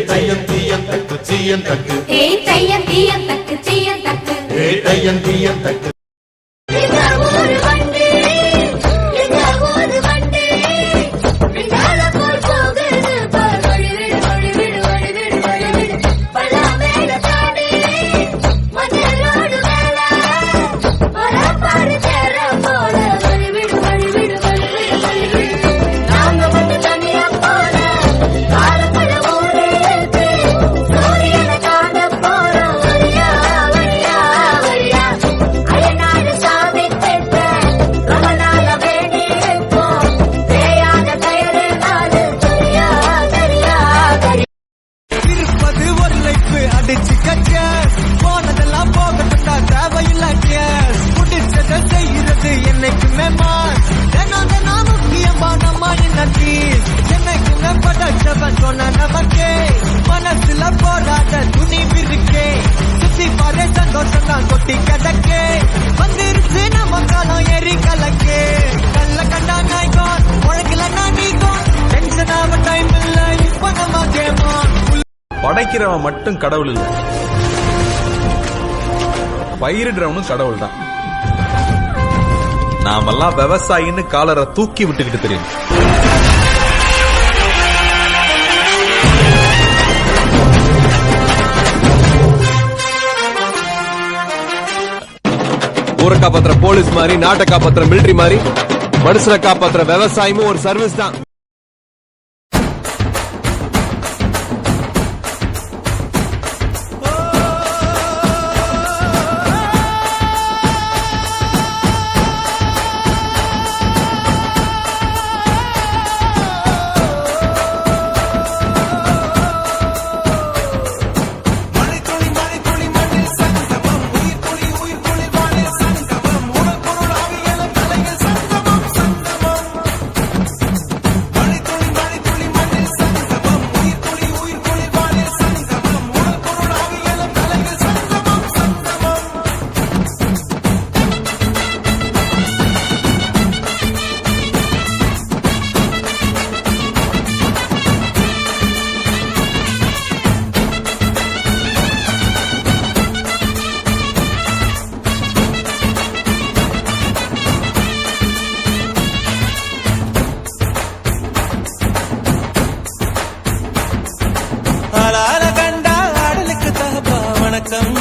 தையம் தீயம் தக்கு சீயம் தக்கு தையம் தீயம் தக்கு சீயம் தக்கு தையம் தீயம் தக்கு மனசுல போராட துணிவு இருக்கே சுத்தி பாரு சந்தோஷம் தான் கொட்டி கதக்கே வந்துருச்சு நம்ம காலம் ஏறி கலக்கே கல்ல கண்டா நாய்கோன் உழைக்கல நீகோன் டென்ஷன் ஆக டைம் இல்ல இப்ப நம்ம கேமான் படைக்கிறவன் மட்டும் கடவுள் இல்ல, பயிரிடுறவனும் கடவுள் தான். நாமெல்லாம் விவசாயின்னு காலரை தூக்கி விட்டுக்கிட்டு தெரியும். ஊரை காப்பாத்துற போலீஸ் மாதிரி, நாட்டை காப்பாத்துற மிலிட்டரி மாதிரி, மனுஷனை காப்பாத்துற விவசாயமும் ஒரு சர்வீஸ் தான். கண்டா ஆடலுக்கு தகப்பா வணக்கம்